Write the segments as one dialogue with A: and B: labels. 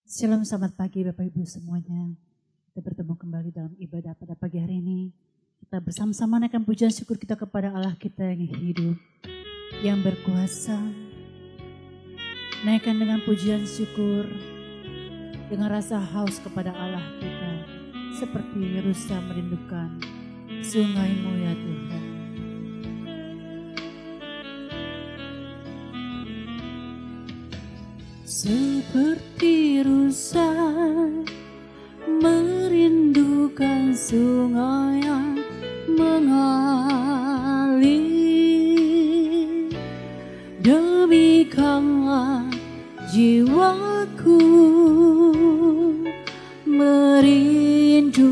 A: Shalom, selamat pagi Bapak Ibu semuanya. Kita bertemu kembali dalam ibadah pada pagi hari ini. Kita bersama-sama naikkan pujian syukur kita kepada Allah kita yang hidup, yang berkuasa. Naikkan dengan pujian syukur, dengan rasa haus kepada Allah kita. Seperti rusa merindukan sungai-Mu ya Tuhan. Seperti rusa merindukan sungai yang mengalir, demikianlah jiwaku merindukan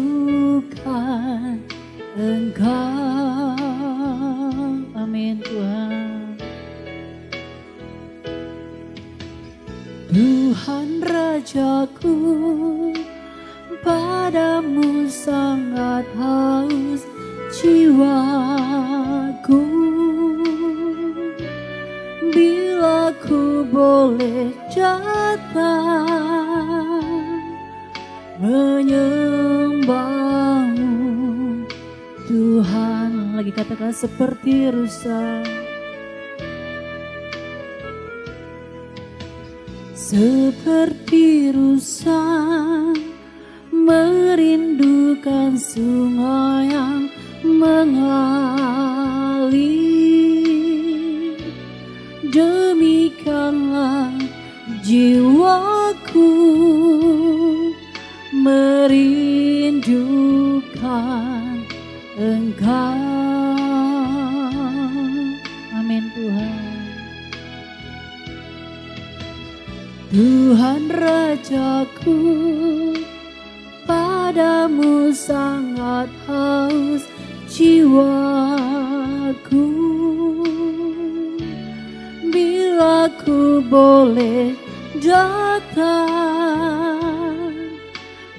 A: Engkau. Amin Tuhan. Tuhan Rajaku, padamu sangat haus jiwaku. Bila ku boleh datang menyembahmu Tuhan. Lagi katakan seperti rusa, seperti rusa merindukan sungai yang mengalir, demikianlah jiwaku merindukan Engkau. Amin Tuhan. Tuhan Rajaku, padamu sangat haus jiwaku. Bila ku boleh datang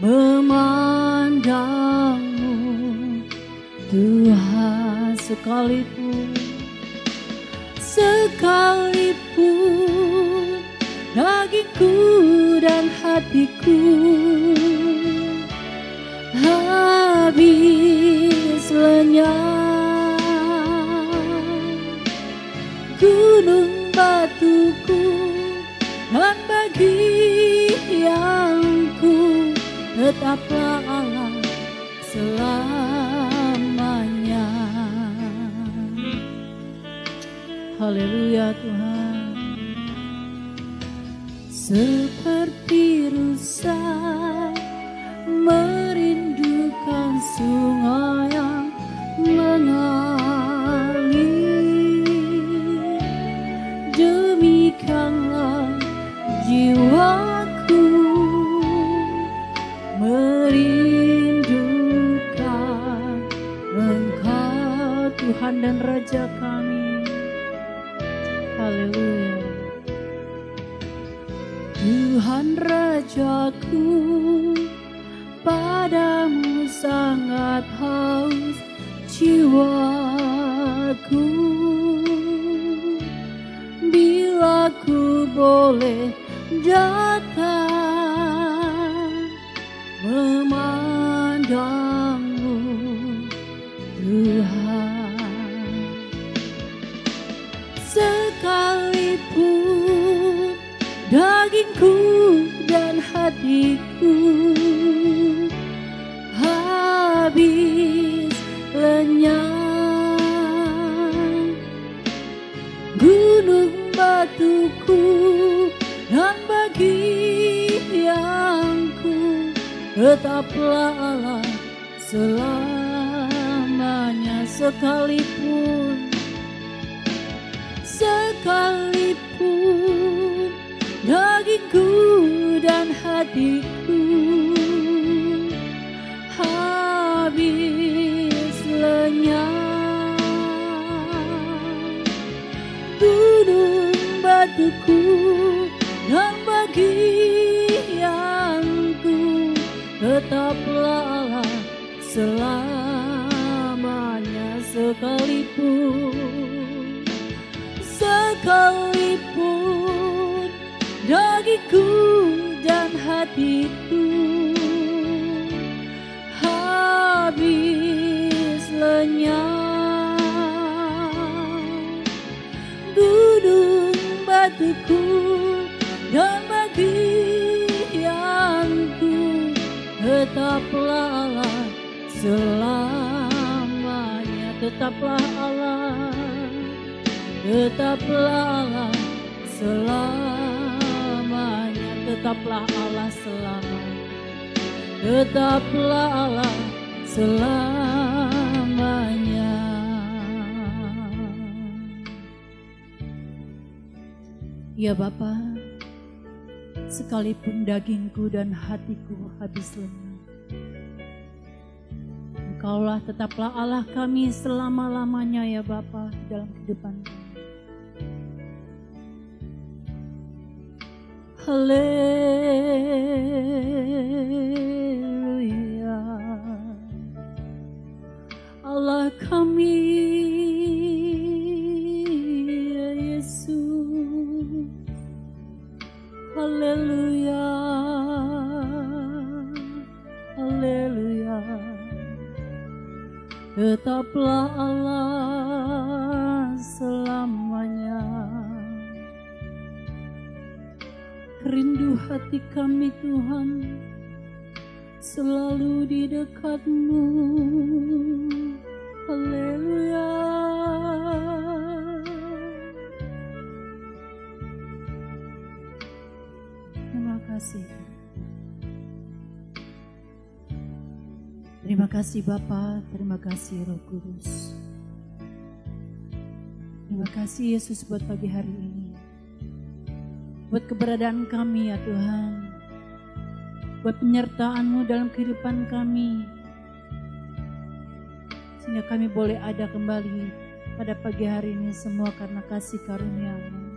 A: memandangmu Tuhan, sekalipun dagingku dan hatiku habis lenyap, gunung batuku dan bagianku tetaplah Allah selamanya. Haleluya Tuhan. Seperti rusa merindukan sungai yang mengalir, demikianlah jiwaku merindukan Engkau, Tuhan dan Raja kami. Haleluya. Tuhan Rajaku, padamu sangat haus jiwaku. Bila ku boleh datang memandangmu Tuhan, sekalipun dagingku dan hatiku habis lenyap, gunung batuku dan bagianku tetaplah Allah selamanya. Sekalipun dagingku dan hatiku habis lenyap, gunung batuku dan bagianku tetaplah Allah selamanya. Sekalipun dagingku dan hatiku tetaplah Allah selamanya, tetaplah Allah, tetaplah Allah selamanya, tetaplah Allah selamanya, tetaplah Allah selamanya. Ya Bapa, sekalipun dagingku dan hatiku habis lenyap, Engkaulah tetaplah Allah kami selama-lamanya ya Bapa dalam kehidupan kami. Haleluya, Allah kami ya Yesus. Haleluya, haleluya, tetaplah Allah selamanya. Rindu hati kami Tuhan selalu di dekat-Mu. Haleluya. Terima kasih. Terima kasih Bapa, terima kasih Roh Kudus. Terima kasih Yesus buat pagi hari ini. Buat keberadaan kami ya Tuhan. Buat penyertaan-Mu dalam kehidupan kami. Sehingga kami boleh ada kembali pada pagi hari ini semua karena kasih karunia-Mu.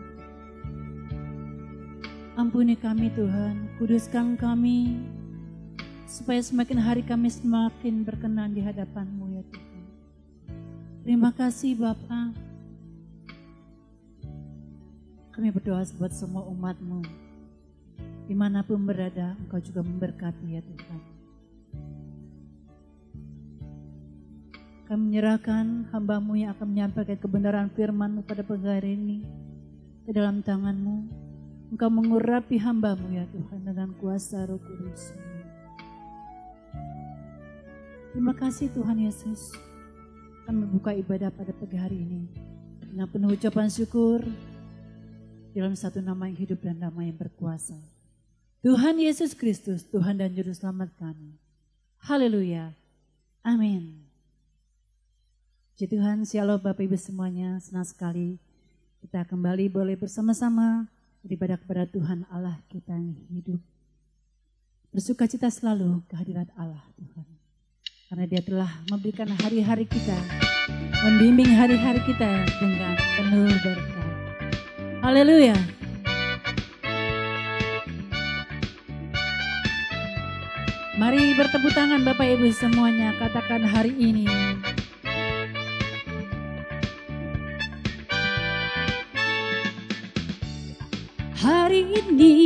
A: Ampuni kami Tuhan, kuduskan kami, supaya semakin hari kami semakin berkenan di hadapan-Mu ya Tuhan. Terima kasih Bapa. Kami berdoa buat semua umat-Mu, dimanapun berada, Engkau juga memberkati ya Tuhan. Kami menyerahkan hamba-Mu yang akan menyampaikan kebenaran firman-Mu pada pagi hari ini ke dalam tangan-Mu. Engkau mengurapi hamba-Mu ya Tuhan dengan kuasa Roh Kudus. Terima kasih Tuhan Yesus. Kami membuka ibadah pada pagi hari ini dengan penuh ucapan syukur dalam satu nama yang hidup dan nama yang berkuasa. Tuhan Yesus Kristus, Tuhan dan Juru Selamat kami. Haleluya. Amin. Puji Tuhan, shalom Bapak Ibu semuanya. Senang sekali kita kembali boleh bersama-sama beribadah kepada Tuhan Allah kita yang hidup. Bersuka cita selalu kehadirat Allah Tuhan. Karena Dia telah memberikan hari-hari kita, membimbing hari-hari kita dengan penuh berkat. Haleluya. Mari bertepuk tangan Bapak Ibu semuanya, katakan hari ini. Hari ini,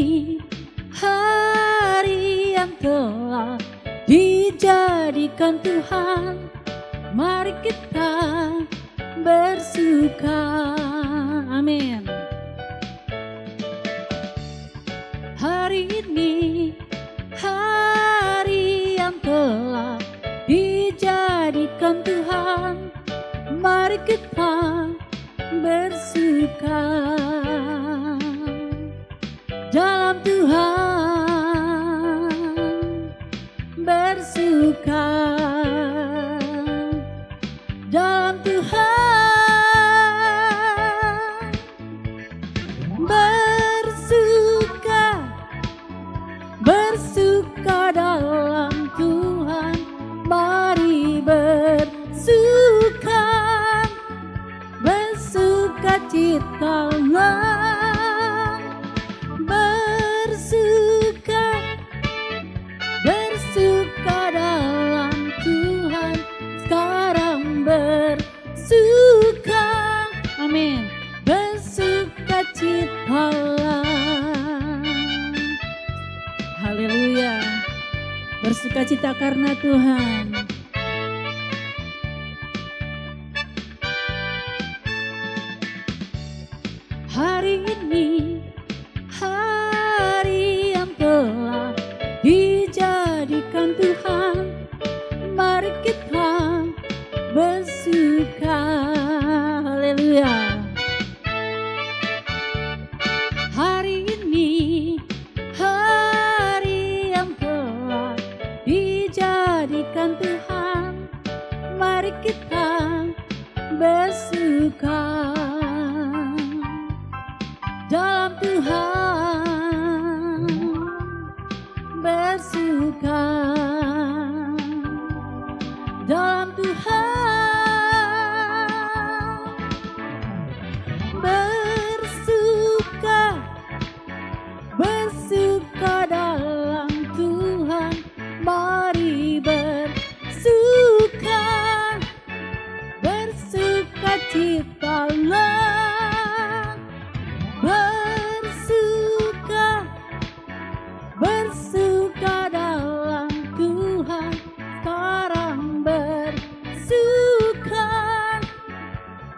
A: hari yang telah dijadikan Tuhan. Mari kita bersuka. Amin. Hari ini, hari yang telah dijadikan Tuhan. Mari kita bersuka dalam Tuhan, bersuka dalam Tuhan, bersuka dalam Tuhan. Mari bersuka, bersuka citalah, bersuka dalam Tuhan. Sekarang bersuka, amin, bersuka citalah. Haleluya, bersuka cita karena Tuhan. Hari ini, hari yang telah dijadikan Tuhan. kita bersuka dalam Tuhan, bersuka dalam Tuhan, bersuka, bersuka dalam Tuhan, mari bersuka, bersuka citalah, bersuka, bersuka dalam Tuhan, sekarang bersuka,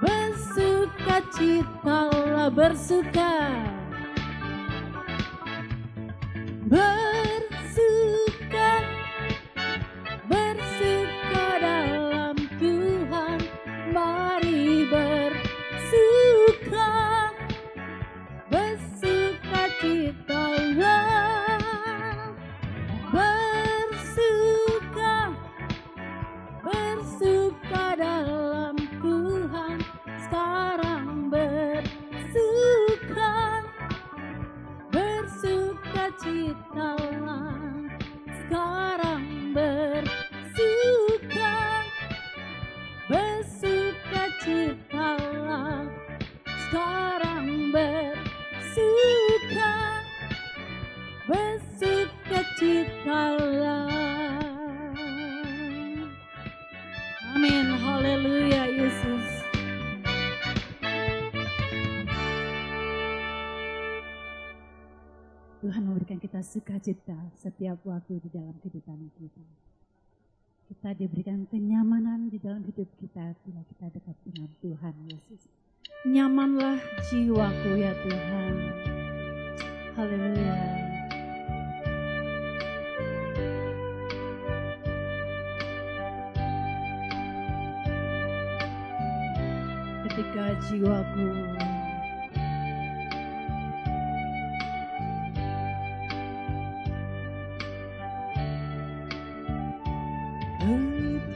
A: bersuka citalah, bersuka, bersuka, bersuka dalam Tuhan, mari bersuka, bersuka citalah, bersuka, bersuka dalam Tuhan, sekarang bersuka, bersuka citalah, sekarang bersuka, bersuka citalah, sekarang bersuka, bersuka citalah. Amin, haleluya Yesus. Tuhan memberikan kita sukacita setiap waktu di dalam kehidupan kita. Kita diberikan kenyamanan di dalam hidup kita bila kita dekat dengan Tuhan Yesus. Nyamanlah jiwaku ya Tuhan. Haleluya. Ketika jiwaku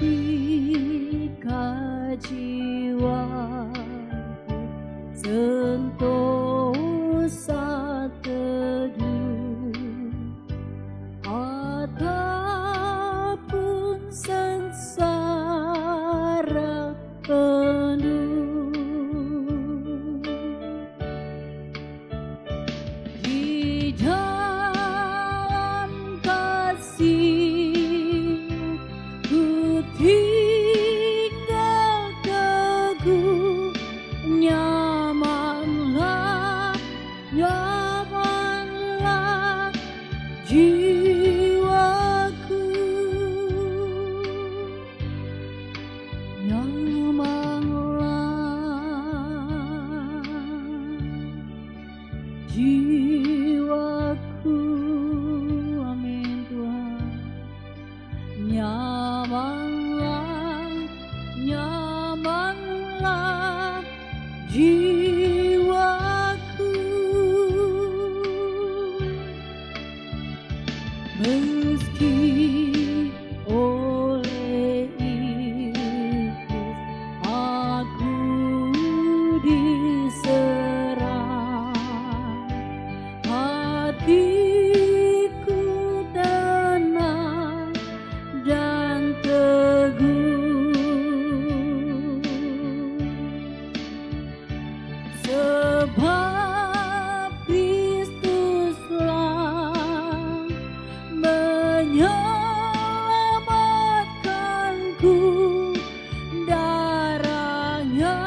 A: ketika jiwaku sentosa teduh ataupun sengsara penuh, di dalam kasih ku tinggal teguh, nyamanlah, nyamanlah jiwaku, nyamanlah jiwaku. Amin Tuhan. Nyamanlah, nyamanlah jiwaku, meski oleh iblis aku diserang, hatiku tenang dan teguh, sebab Kristuslah menyelamatkanku, darahnya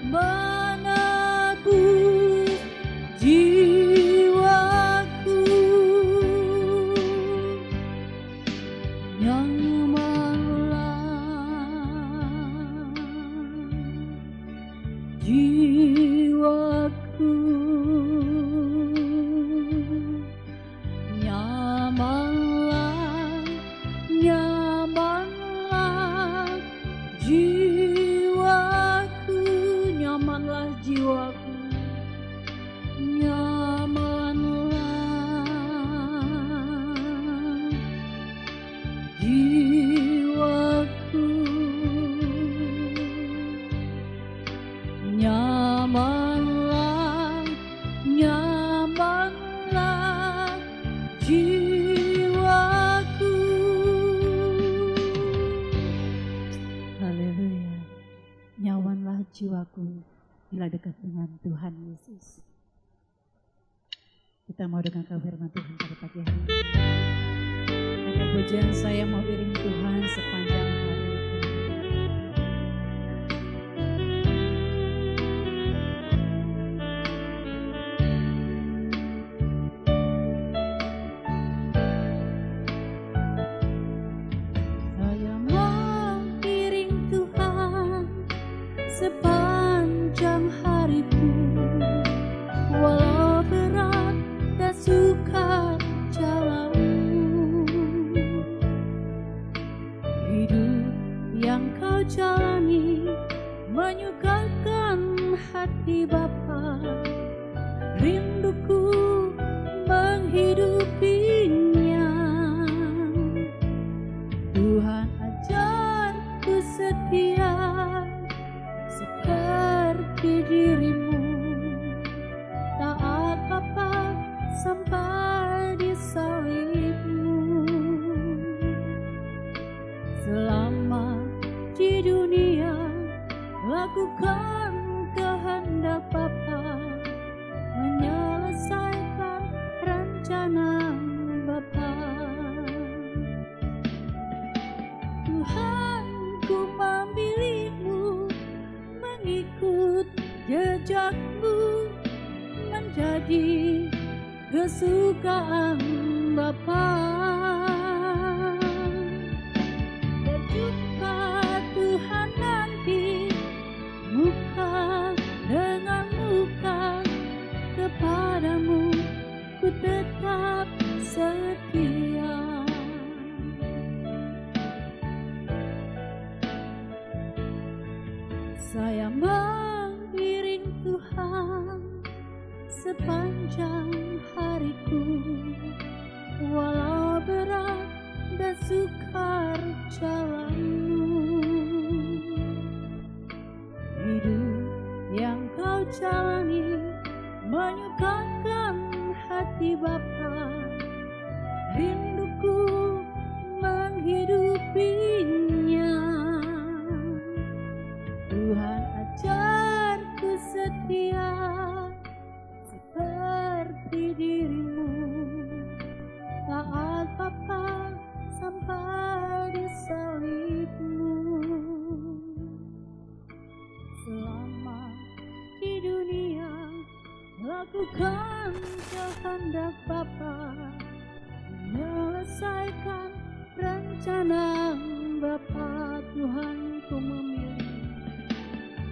A: menebus jiwaku, nyamanlah jiwaku, nyamanlah jiwaku bila dekat dengan Tuhan Yesus. Kita mau dengarkan firman Tuhan pada pagi hari ini. Dan pujian saya mau iring Tuhan sepanjang hari ini. Saya mau iring Tuhan sepanjang hariku, walau berat dan sukar jalanmu. Hidup yang kau jalani menyukakan hati Bapa. Rinduku menghidupinya. Tuhan ajarku setia seperti dirimu, taat Bapa sampai di salibmu. Selama di dunia lakukan kehendak Bapa, menyelesaikan rencana Bapa. Tuhan, ku memilihmu, mengikut jejakmu, menjadi kesukaan Bapa. Berjumpa Tuhan nanti, muka dengan muka, kepadamu ku tetap setia. Saya mengiring Tuhan sepanjang hariku, walau berat dan sukar jalanmu. Hidup yang kau jalani menyukakan hati Bapa. Rinduku menghidupinya. Tuhan ajarku setia seperti dirimu, taat Bapa sampai di salibmu. Selama di dunia lakukan kehendak Bapa, menyelesaikan rencana Bapa. Tuhan, ku memilih.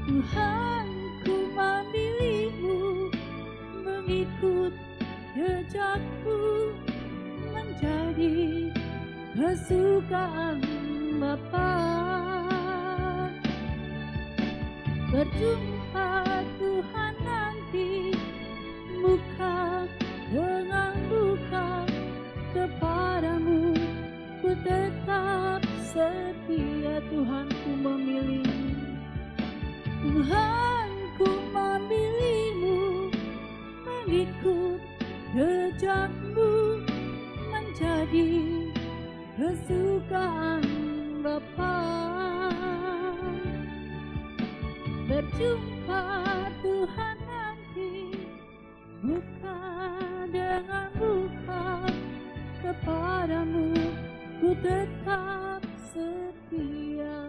A: Tuhan, ku memilihmu, mengikut jejakmu, menjadi kesukaan Bapa. Berjumpa Tuhan nanti, muka dengan muka, kepadamu ku tetap setia. Tuhan, ku memilih. Tuhan, ku memilihmu, mengikut jejakmu, menjadi kesukaan Bapa. Berjumpa Tuhan nanti, muka dengan muka, kepadamu ku tetap setia.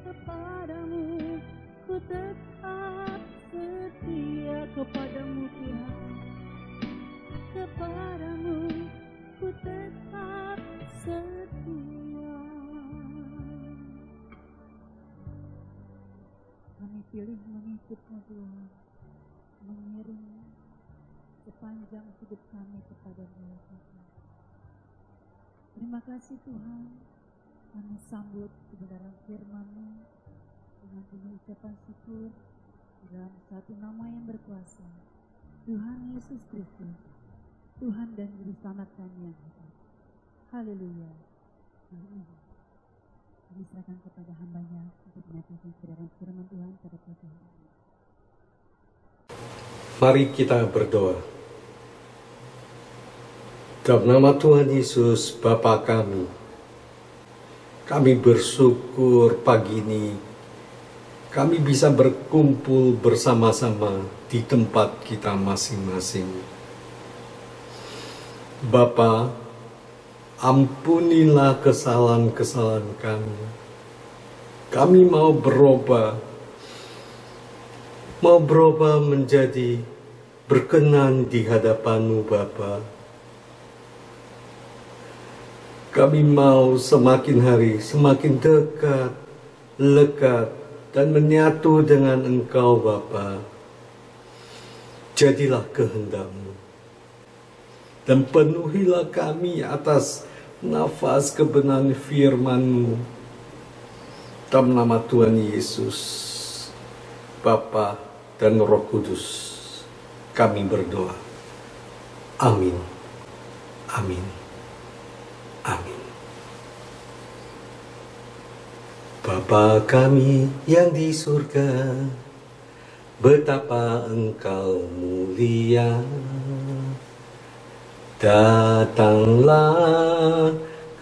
A: Kepadamu ku tetap setia. Kepadamu Tuhan, kepadamu ku tetap setia. Kami pilih mengikutmu Tuhan, mengiring sepanjang hidup kami kepadamu Tuhan. Terima kasih Tuhan, kami sambut kebenaran firman-Mu dengan penuh ucapan syukur dalam satu nama yang berkuasa, Tuhan Yesus Kristus, Tuhan dan Juru Selamat kami yang hidup. Haleluya. Amin. Kami serahkan kepada hamba-Nya untuk menyatakan kebenaran firman Tuhan pada pagi hari ini.
B: Mari kita berdoa. Dalam nama Tuhan Yesus, Bapa kami bersyukur pagi ini kami bisa berkumpul bersama-sama di tempat kita masing-masing. Bapa, ampunilah kesalahan-kesalahan kami. Kami mau berubah menjadi berkenan di hadapan-Mu, Bapa. Kami mau semakin hari semakin dekat, lekat, dan menyatu dengan Engkau, Bapa. Jadilah kehendak-Mu, dan penuhilah kami atas nafas kebenaran firman-Mu. Dalam nama Tuhan Yesus, Bapa dan Roh Kudus, kami berdoa. Amin. Amin. Amin. Bapa kami yang di surga, betapa Engkau mulia. Datanglah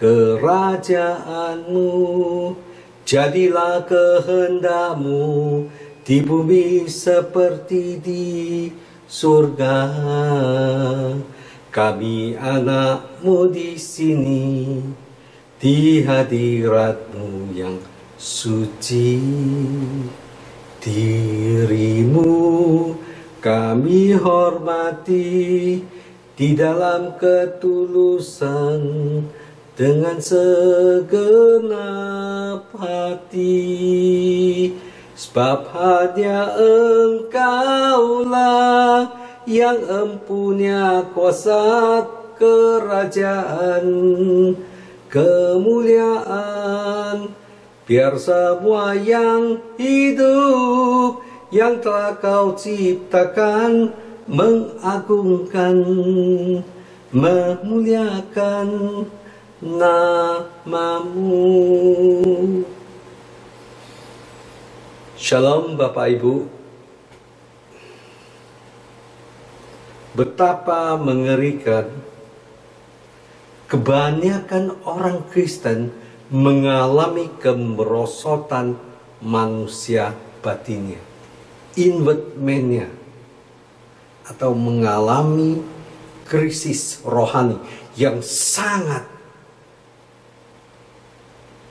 B: kerajaan-Mu, jadilah kehendak-Mu di bumi seperti di surga. Kami anak-Mu di sini, di hadirat-Mu yang suci. Diri-Mu kami hormati di dalam ketulusan dengan segenap hati. Sebab hanya Engkaulah yang empunya kuasa kerajaan, kemuliaan, biar semua yang hidup yang telah Kau ciptakan mengagungkan, memuliakan nama-Mu. Shalom Bapak Ibu. Betapa mengerikan kebanyakan orang Kristen mengalami kemerosotan manusia batinnya, inward man-nya, atau mengalami krisis rohani yang sangat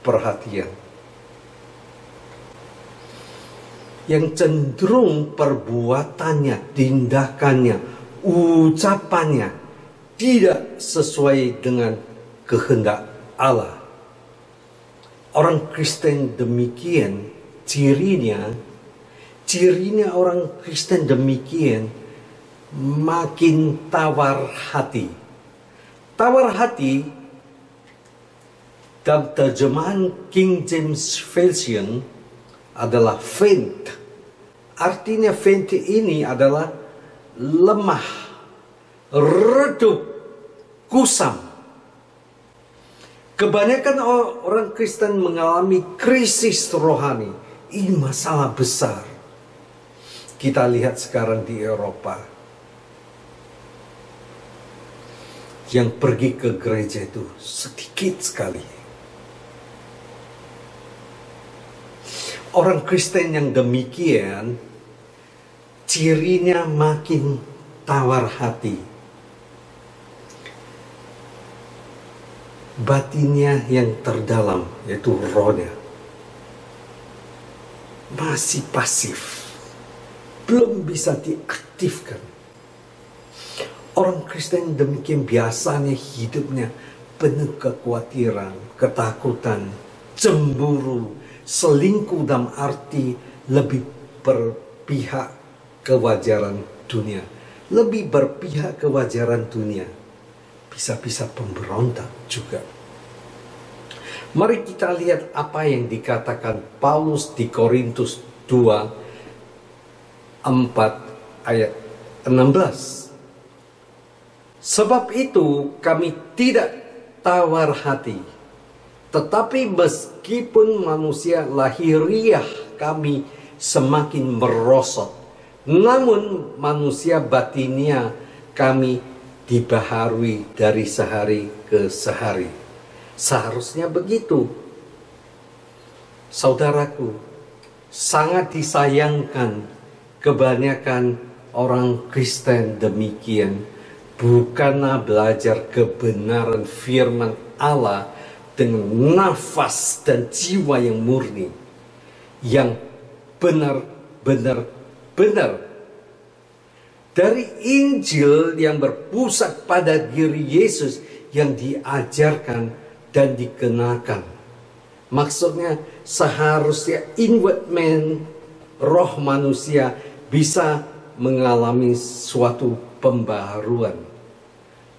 B: perhatian, yang cenderung perbuatannya, tindakannya, ucapannya tidak sesuai dengan kehendak Allah. Orang Kristen demikian, cirinya orang Kristen demikian makin tawar hati. Tawar hati dalam terjemahan King James Version adalah faint. Artinya faint ini adalah lemah, redup, kusam. Kebanyakan orang Kristen mengalami krisis rohani. Ini masalah besar. Kita lihat sekarang di Eropa. Yang pergi ke gereja itu sedikit sekali. Orang Kristen yang demikian, cirinya makin tawar hati. Batinnya yang terdalam, yaitu rohnya, masih pasif, belum bisa diaktifkan. Orang Kristen demikian biasanya hidupnya penuh kekhawatiran, ketakutan, cemburu, selingkuh dalam arti lebih berpihak kewajaran dunia. Lebih berpihak kewajaran dunia. Bisa-bisa pemberontak juga. Mari kita lihat apa yang dikatakan Paulus di Korintus 2, 4 ayat 16. Sebab itu kami tidak tawar hati, tetapi meskipun manusia lahiriah kami semakin merosot, namun manusia batinia kami dibaharui dari sehari ke sehari. Seharusnya begitu. Saudaraku, Sangat disayangkan kebanyakan orang Kristen demikian, bukanlah belajar kebenaran firman Allah dengan nafas dan jiwa yang murni, yang benar-benar dari Injil yang berpusat pada diri Yesus yang diajarkan dan dikenakan. Maksudnya seharusnya inward man, roh manusia bisa mengalami suatu pembaharuan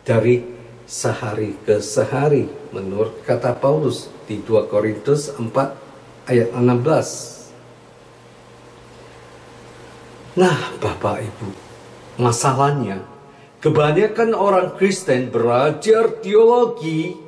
B: dari sehari ke sehari menurut kata Paulus di 2 Korintus 4 ayat 16. Nah, Bapak Ibu, masalahnya kebanyakan orang Kristen belajar teologi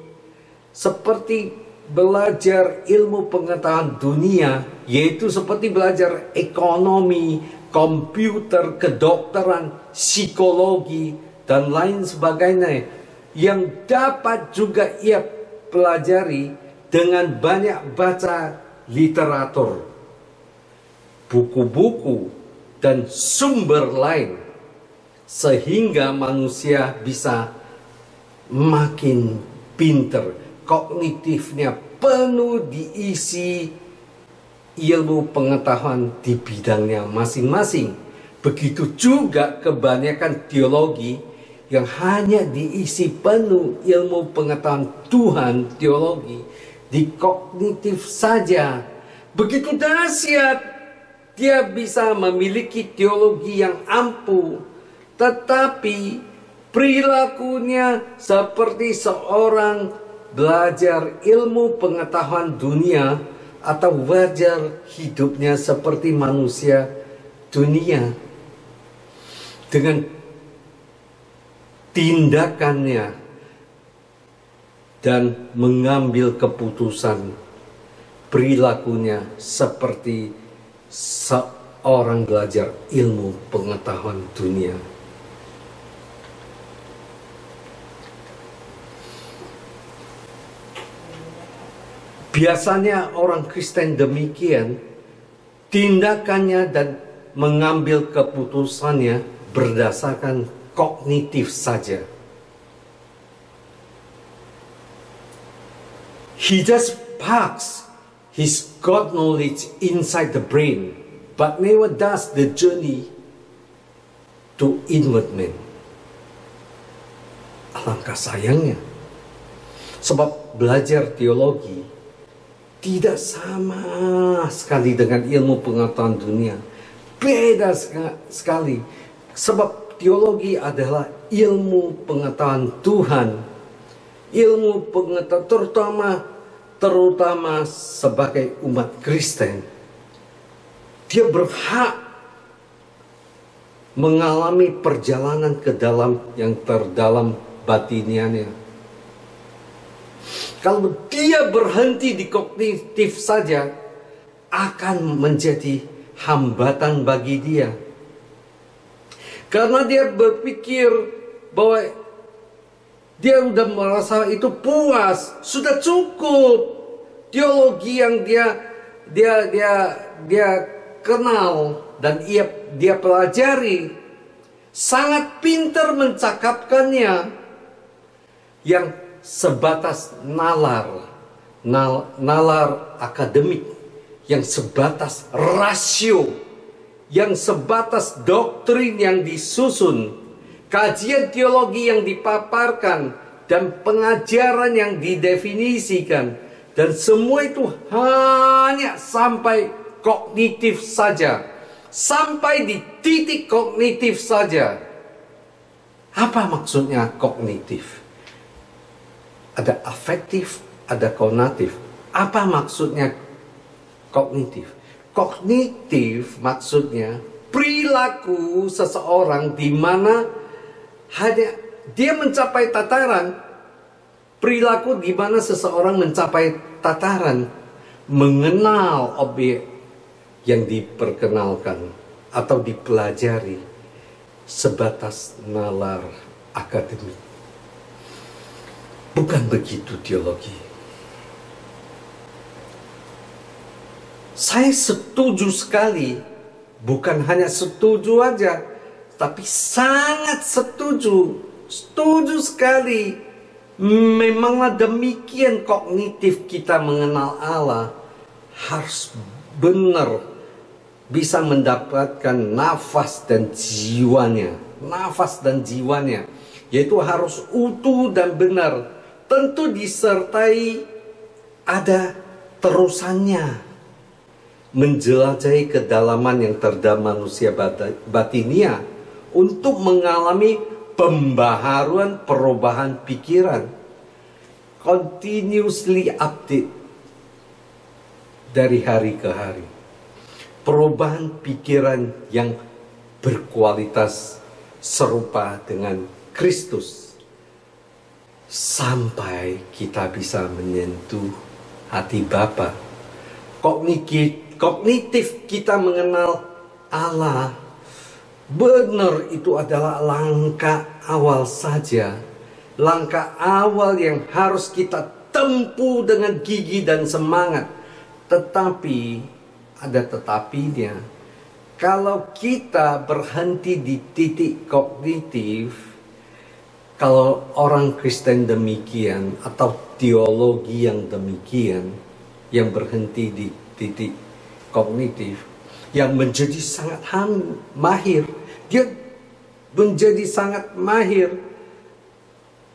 B: seperti belajar ilmu pengetahuan dunia, yaitu seperti belajar ekonomi, komputer, kedokteran, psikologi, dan lain sebagainya, yang dapat juga ia pelajari dengan banyak baca literatur, buku-buku, dan sumber lain, sehingga manusia bisa makin pinter, kognitifnya penuh diisi ilmu pengetahuan di bidangnya masing-masing. Begitu juga kebanyakan teologi yang hanya diisi penuh ilmu pengetahuan Tuhan, teologi di kognitif saja. Begitu dahsyat, dia bisa memiliki teologi yang ampuh, tetapi perilakunya seperti seorang belajar ilmu pengetahuan dunia, atau wajar hidupnya seperti manusia dunia. Dengan tindakannya dan mengambil keputusan, perilakunya seperti seorang belajar ilmu pengetahuan dunia. Biasanya orang Kristen demikian, tindakannya dan mengambil keputusannya berdasarkan kognitif saja. He just parks his God knowledge inside the brain, but never does the journey to inward man. Alangkah sayangnya, sebab belajar teologi tidak sama sekali dengan ilmu pengetahuan dunia. Beda sekali. Sebab teologi adalah ilmu pengetahuan Tuhan. Ilmu pengetahuan terutama sebagai umat Kristen. Dia berhak mengalami perjalanan ke dalam yang terdalam batinnya. Kalau dia berhenti di kognitif saja, akan menjadi hambatan bagi dia. Karena dia berpikir bahwa dia sudah merasa itu puas, sudah cukup. Teologi yang dia kenal dan dia pelajari, sangat pintar mencakapkannya, yang sebatas nalar akademik, yang sebatas rasio, yang sebatas doktrin yang disusun, kajian teologi yang dipaparkan, dan pengajaran yang didefinisikan, dan semua itu hanya sampai kognitif saja, sampai di titik kognitif saja. Apa maksudnya kognitif? Ada afektif, ada konatif. Apa maksudnya kognitif? Kognitif maksudnya perilaku seseorang di mana hanya dia mencapai tataran, perilaku di mana seseorang mencapai tataran mengenal objek yang diperkenalkan atau dipelajari sebatas nalar akademik. Bukan begitu teologi. Saya setuju sekali, bukan hanya setuju aja, tapi sangat setuju sekali. Memanglah demikian kognitif kita mengenal Allah harus benar, bisa mendapatkan nafas dan jiwanya, yaitu harus utuh dan benar. Tentu disertai ada terusannya, menjelajahi kedalaman yang terdalam manusia batinia untuk mengalami pembaharuan, perubahan pikiran, continuously update dari hari ke hari, perubahan pikiran yang berkualitas serupa dengan Kristus, sampai kita bisa menyentuh hati Bapa. Kognitif kita mengenal Allah, benar itu adalah langkah awal saja. Langkah awal yang harus kita tempuh dengan gigi dan semangat. Tetapi, ada tetapinya. Kalau kita berhenti di titik kognitif, kalau orang Kristen demikian, atau teologi yang demikian, yang berhenti di titik kognitif, yang menjadi sangat mahir. Dia menjadi sangat mahir,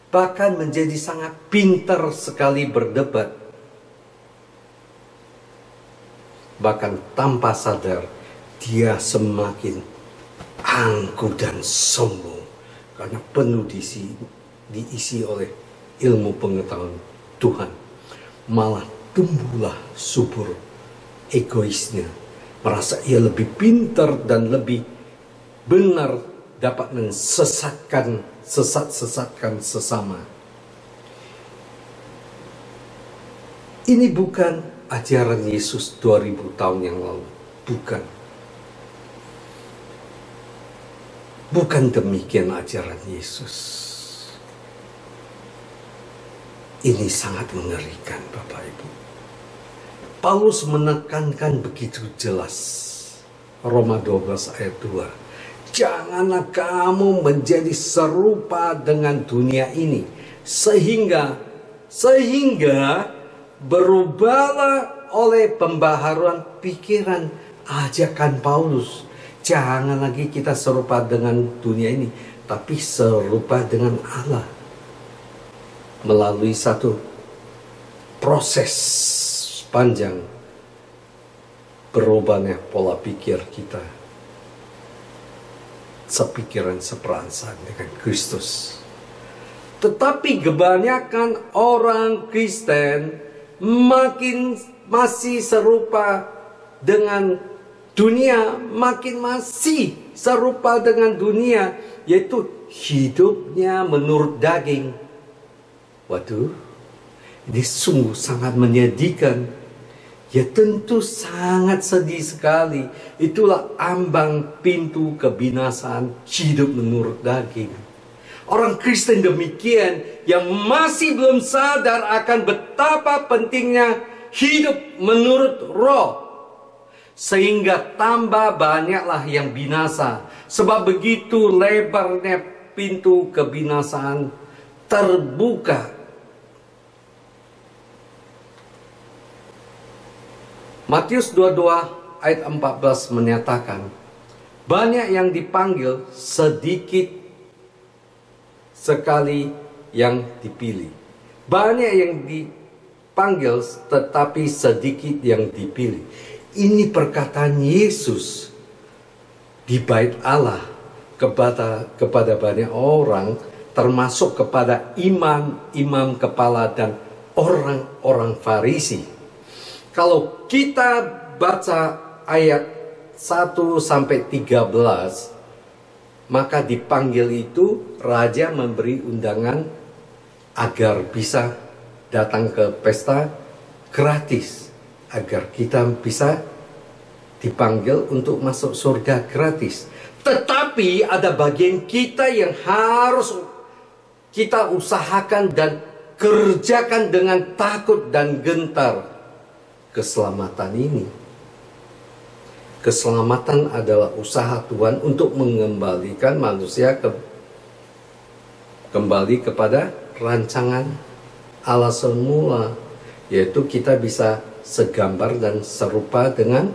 B: bahkan menjadi sangat pintar sekali berdebat. Bahkan tanpa sadar, dia semakin angkuh dan sombong, karena penuh diisi oleh ilmu pengetahuan Tuhan. Malah tumbuhlah subur egoisnya, merasa ia lebih pintar dan lebih benar dapat sesatkan sesama. Ini bukan ajaran Yesus 2000 tahun yang lalu. Bukan demikian ajaran Yesus. Ini sangat mengerikan, Bapak Ibu. Paulus menekankan begitu jelas. Roma 12 ayat 2. Janganlah kamu menjadi serupa dengan dunia ini. Sehingga berubahlah oleh pembaharuan pikiran. Ajakan Paulus. Jangan lagi kita serupa dengan dunia ini, tapi serupa dengan Allah. Melalui satu proses panjang berubahnya pola pikir kita, sepikiran seperasaan dengan Kristus. Tetapi kebanyakan orang Kristen masih serupa dengan dunia, masih serupa dengan dunia, yaitu hidupnya menurut daging. Waduh, ini sungguh sangat menyedihkan. Ya tentu sangat sedih sekali. Itulah ambang pintu kebinasaan hidup menurut daging. Orang Kristen demikian yang masih belum sadar akan betapa pentingnya hidup menurut roh. Sehingga tambah banyaklah yang binasa. Sebab begitu lebarnya pintu kebinasaan terbuka. Matius 22 ayat 14 menyatakan, banyak yang dipanggil, sedikit sekali yang dipilih. Banyak yang dipanggil, tetapi sedikit yang dipilih. Ini perkataan Yesus di bait Allah kepada banyak orang, termasuk kepada imam kepala dan orang-orang Farisi. Kalau kita baca ayat 1 sampai 13, maka dipanggil itu raja memberi undangan agar bisa datang ke pesta gratis, agar kita bisa dipanggil untuk masuk surga gratis. Tetapi ada bagian kita yang harus kita usahakan dan kerjakan dengan takut dan gentar. Keselamatan ini Keselamatan adalah usaha Tuhan untuk mengembalikan manusia kembali kepada rancangan Allah semula, yaitu kita bisa segambar dan serupa dengan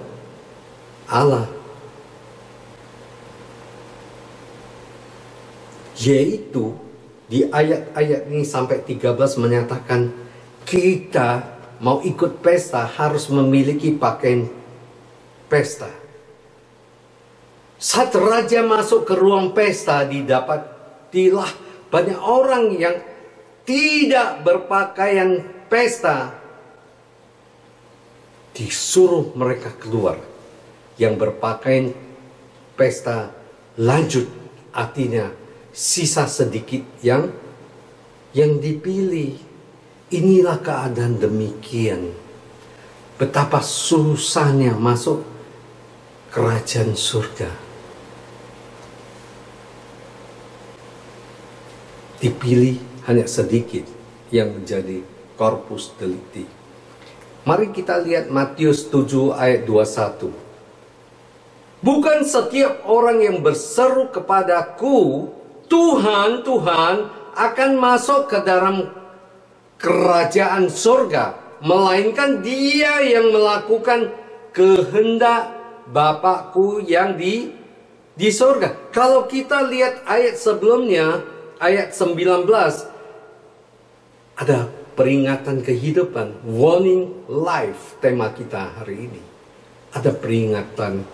B: Allah. Yaitu di ayat-ayat ini sampai 13 menyatakan kita mau ikut pesta harus memiliki pakaian pesta. Saat raja masuk ke ruang pesta, didapatilah banyak orang yang tidak berpakaian pesta. Disuruh mereka keluar. Yang berpakaian pesta lanjut, artinya sisa sedikit yang dipilih. Inilah keadaan demikian. Betapa susahnya masuk kerajaan surga. Dipilih hanya sedikit yang menjadi corpus delicti. Mari kita lihat Matius 7 ayat 21. Bukan setiap orang yang berseru kepadaku, Tuhan, Tuhan, akan masuk ke dalam kerajaan surga, melainkan dia yang melakukan kehendak Bapakku yang di surga. Kalau kita lihat ayat sebelumnya, ayat 19, ada peringatan kehidupan, warning life, tema kita hari ini. Ada peringatan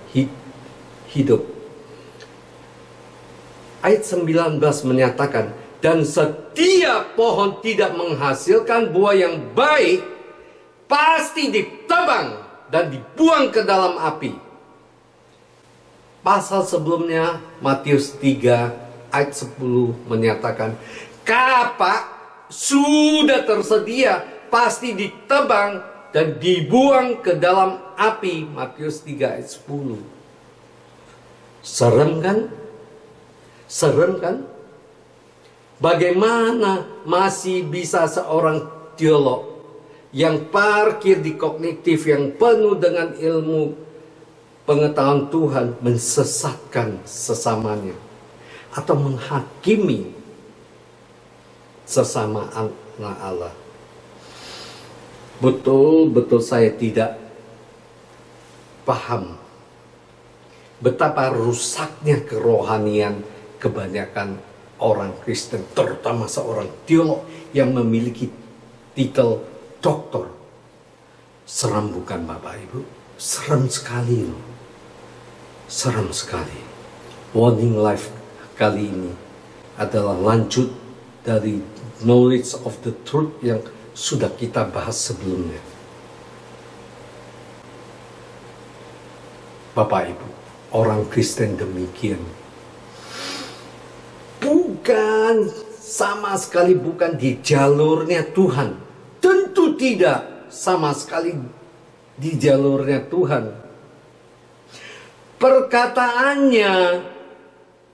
B: hidup. Ayat 19 menyatakan, dan setiap pohon tidak menghasilkan buah yang baik, pasti ditebang dan dibuang ke dalam api. Pasal sebelumnya, Matius 3 ayat 10 menyatakan, kapak sudah tersedia, pasti ditebang dan dibuang ke dalam api. Matius 3 ayat 10. Serem kan? Serem kan? Bagaimana masih bisa seorang teolog yang parkir di kognitif, yang penuh dengan ilmu pengetahuan Tuhan, mensesatkan sesamanya atau menghakimi sesama anak Allah? Betul-betul saya tidak paham betapa rusaknya kerohanian kebanyakan orang Kristen, terutama seorang teolog yang memiliki titel doktor. Seram bukan Bapak Ibu? Seram sekali loh. Seram sekali. Warning life kali ini adalah lanjut dari knowledge of the truth yang sudah kita bahas sebelumnya. Bapak Ibu, orang Kristen demikian. Bukan, sama sekali bukan di jalurnya Tuhan. Tentu tidak sama sekali di jalurnya Tuhan. Perkataannya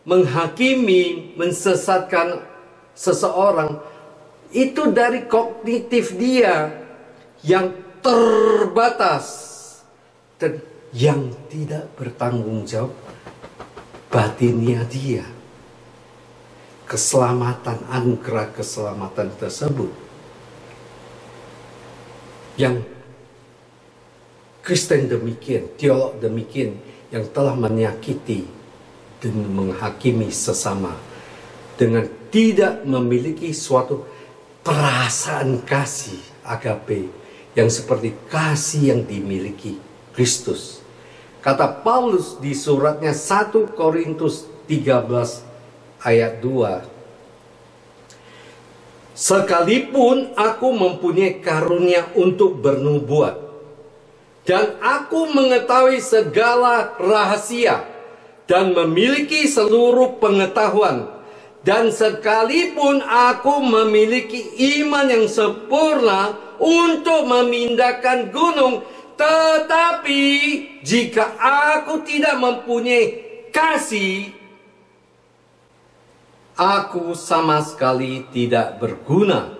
B: menghakimi, mensesatkan seseorang, itu dari kognitif dia yang terbatas dan yang tidak bertanggung jawab batinnya dia. Keselamatan, anugerah keselamatan tersebut yang Kristen demikian, teolog demikian, yang telah menyakiti dan menghakimi sesama dengan tidak memiliki suatu perasaan kasih agape yang seperti kasih yang dimiliki Kristus. Kata Paulus di suratnya 1 Korintus 13 ayat 2, sekalipun aku mempunyai karunia untuk bernubuat dan aku mengetahui segala rahasia dan memiliki seluruh pengetahuan, dan sekalipun aku memiliki iman yang sempurna untuk memindahkan gunung, tetapi jika aku tidak mempunyai kasih, aku sama sekali tidak berguna.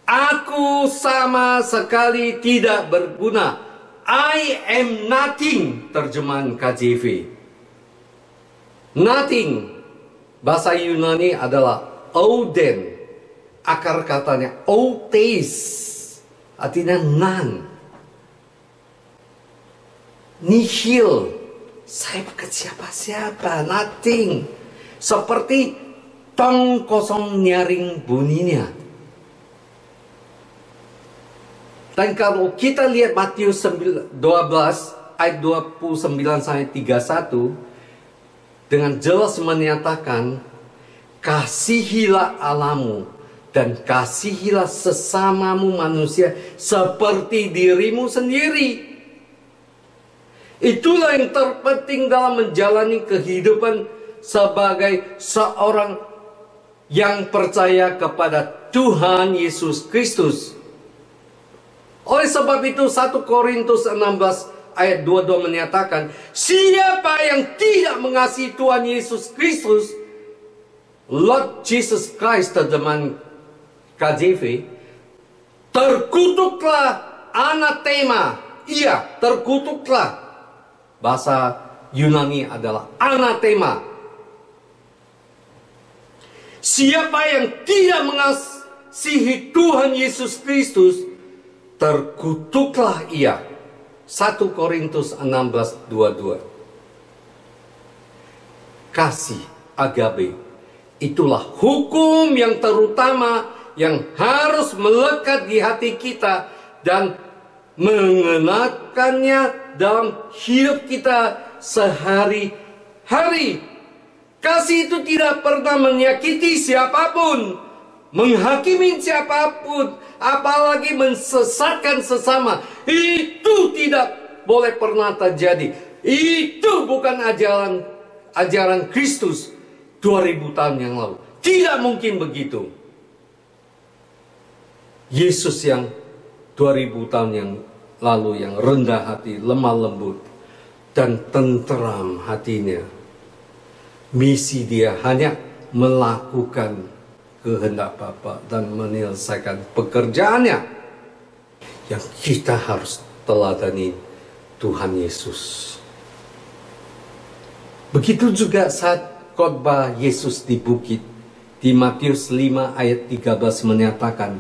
B: Aku sama sekali tidak berguna. I am nothing, terjemahan KJV. Nothing, bahasa Yunani adalah oden. Akar katanya otes, artinya none. Nihil, saya bukan siapa-siapa, nothing. Seperti tong kosong nyaring bunyinya. Dan kalau kita lihat Matius 12 ayat 29 sampai 31, dengan jelas menyatakan, kasihilah Allahmu dan kasihilah sesamamu manusia seperti dirimu sendiri. Itulah yang terpenting dalam menjalani kehidupan sebagai seorang yang percaya kepada Tuhan Yesus Kristus. Oleh sebab itu 1 Korintus 16 ayat 22 menyatakan, siapa yang tidak mengasihi Tuhan Yesus Kristus, Lord Jesus Christ, terjemahan KJV, terkutuklah, anatema. Iya, terkutuklah. Bahasa Yunani adalah anatema. Siapa yang tidak mengasihi Tuhan Yesus Kristus, terkutuklah ia. 1 Korintus 16:22. Kasih, agape, itulah hukum yang terutama yang harus melekat di hati kita dan mengenakannya dalam hidup kita sehari-hari. Kasih itu tidak pernah menyakiti siapapun, menghakimi siapapun, apalagi mensesatkan sesama. Itu tidak boleh pernah terjadi. Itu bukan ajaran Kristus 2000 tahun yang lalu. Tidak mungkin begitu. Yesus yang 2000 tahun yang lalu, yang rendah hati, lemah lembut, dan tenteram hatinya. Misi dia hanya melakukan kehendak Bapa dan menyelesaikan pekerjaannya. Yang kita harus teladani Tuhan Yesus. Begitu juga saat khotbah Yesus di bukit. Di Matius 5 ayat 13 menyatakan,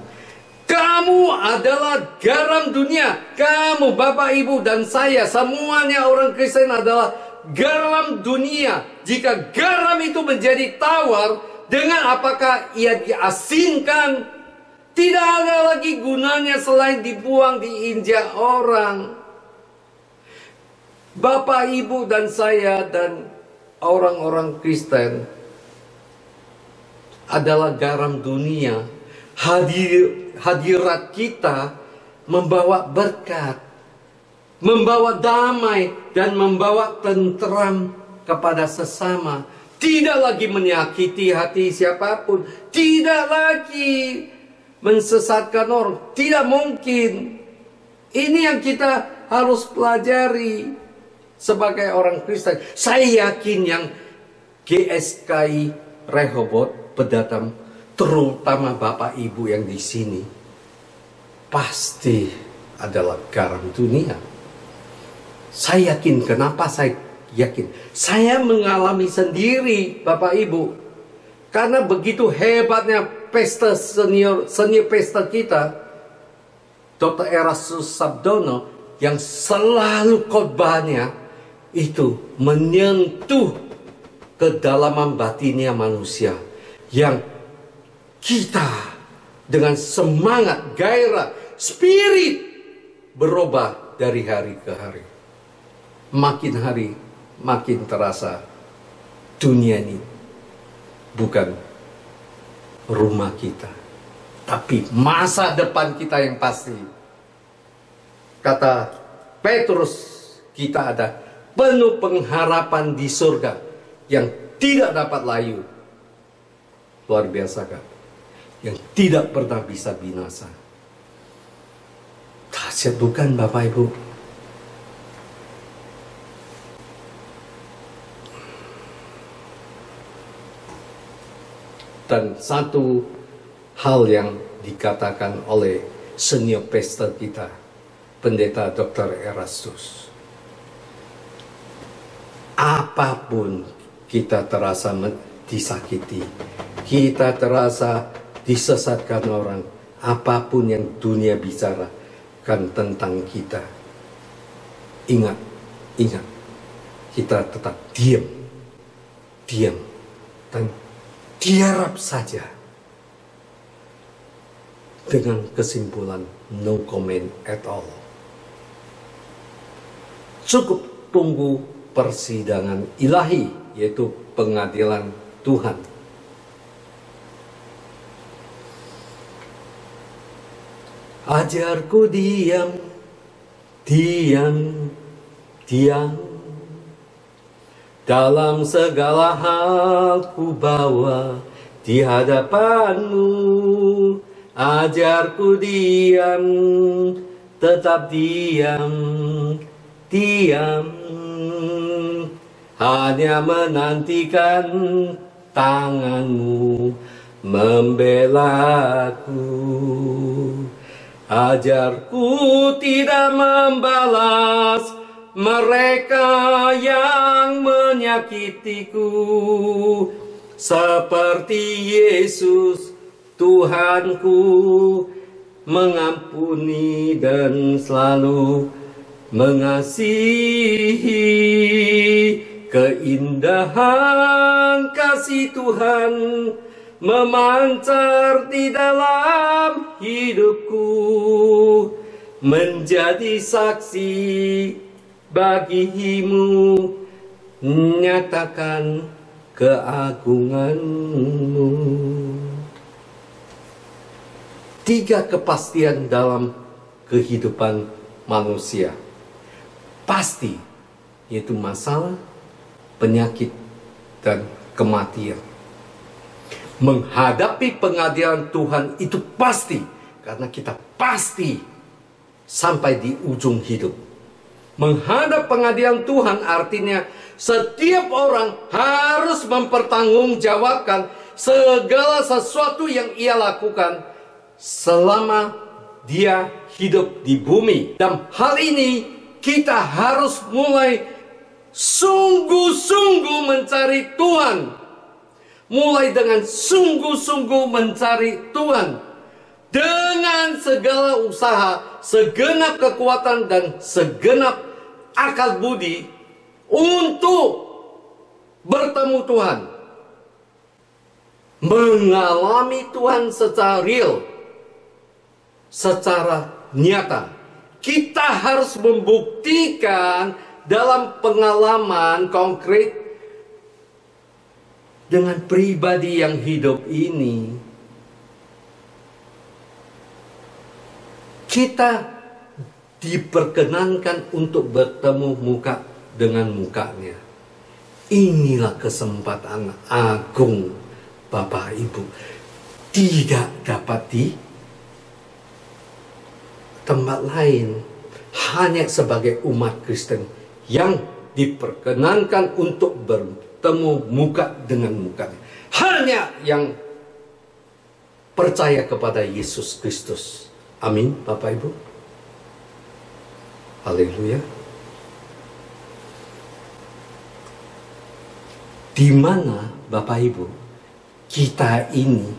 B: kamu adalah garam dunia. Kamu, Bapak, Ibu, dan saya, semuanya orang Kristen adalah garam dunia. Jika garam itu menjadi tawar, dengan apakah ia diasinkan? Tidak ada lagi gunanya selain dibuang, diinjak orang. Bapak, Ibu, dan saya, dan orang-orang Kristen adalah garam dunia. Hadirat kita membawa berkat, membawa damai, dan membawa tenteram kepada sesama. Tidak lagi menyakiti hati siapapun, tidak lagi mensesatkan orang. Tidak mungkin. Ini yang kita harus pelajari sebagai orang Kristen. Saya yakin yang GSKI Rehoboth Pedatam, terutama Bapak Ibu yang di sini, pasti adalah garam dunia. Saya yakin. Kenapa saya yakin? Saya mengalami sendiri, Bapak Ibu. Karena begitu hebatnya pesta seni pesta kita, Dr. Erastus Sabdono, yang selalu khotbahnya itu menyentuh kedalaman batinnya manusia, yang kita dengan semangat, gairah, spirit berubah dari hari ke hari. Makin hari makin terasa dunia ini bukan rumah kita, tapi masa depan kita yang pasti. Kata Petrus, kita ada penuh pengharapan di surga yang tidak dapat layu. Luar biasa kan? Yang tidak pernah bisa binasa. Dahsyat bukan, Bapak Ibu? Dan satu hal yang dikatakan oleh senior pastor kita, Pendeta Dr. Erastus. Apapun kita terasa disakiti, kita terasa disesatkan orang, apapun yang dunia bicarakan tentang kita, ingat, kita tetap diam, dan diharap saja dengan kesimpulan no comment at all. Cukup tunggu persidangan ilahi, yaitu pengadilan Tuhan. Ajarku diam, dalam segala hal ku bawa di hadapanmu. Ajarku diam, tetap diam, hanya menantikan tanganmu membelaku. Ajarku tidak membalas mereka yang menyakitiku, seperti Yesus Tuhanku mengampuni dan selalu mengasihi. Keindahan kasih Tuhan memancar di dalam hidupku, menjadi saksi bagimu, nyatakan keagunganmu. 3 kepastian dalam kehidupan manusia. Pasti, yaitu masalah, penyakit, dan kematian. Menghadapi pengadilan Tuhan itu pasti, karena kita pasti sampai di ujung hidup. Menghadap pengadilan Tuhan artinya setiap orang harus mempertanggungjawabkan segala sesuatu yang ia lakukan selama dia hidup di bumi. Dan hal ini kita harus mulai sungguh-sungguh mencari Tuhan. Mulai dengan sungguh-sungguh mencari Tuhan. Dengan segala usaha, segenap kekuatan dan segenap akal budi untuk bertemu Tuhan. Mengalami Tuhan secara real, secara nyata. Kita harus membuktikan dalam pengalaman konkret dengan pribadi yang hidup ini. Kita diperkenankan untuk bertemu muka dengan mukanya. Inilah kesempatan agung, Bapak Ibu. Tidak dapat di tempat lain. Hanya sebagai umat Kristen yang diperkenankan untuk bertemu muka dengan mukanya. Hanya yang percaya kepada Yesus Kristus. Amin, Bapak Ibu. Haleluya. Di mana, Bapak Ibu, kita ini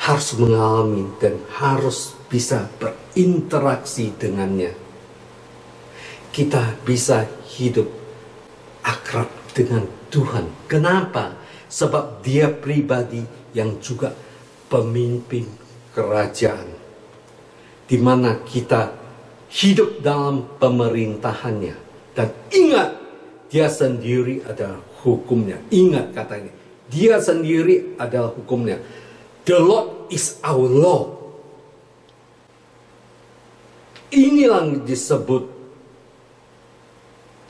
B: harus mengalami dan harus bisa berinteraksi dengannya. Kita bisa hidup akrab dengan Tuhan. Kenapa? Sebab Dia pribadi yang juga pemimpin kerajaan, di mana kita hidup dalam pemerintahannya. Dan ingat, Dia sendiri adalah hukumnya. Ingat katanya, Dia sendiri adalah hukumnya. The Lord is our law. Inilah yang disebut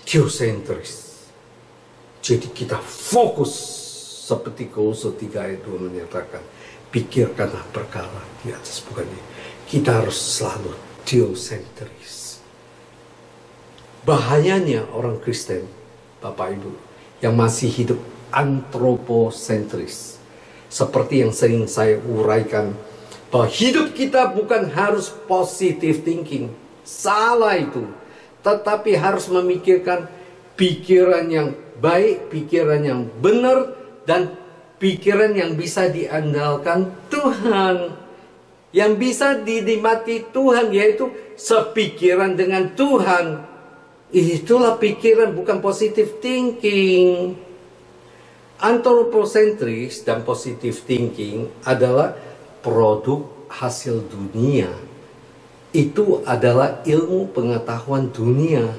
B: theosentris. Jadi kita fokus seperti Kolose 3 ayat 2 menyatakan, pikirkanlah perkara di atas bukannya. Kita harus selalu theosentris. Bahayanya orang Kristen, Bapak Ibu, yang masih hidup antroposentris. Seperti yang sering saya uraikan Bahwa hidup kita bukan harus positive thinking. Salah itu. Tetapi harus memikirkan pikiran yang baik, pikiran yang benar, dan pikiran yang bisa diandalkan Tuhan. Yang bisa dinikmati Tuhan, yaitu sepikiran dengan Tuhan. Itulah pikiran, bukan positive thinking. Anthropocentris dan positive thinking adalah produk hasil dunia. Itu adalah ilmu pengetahuan dunia,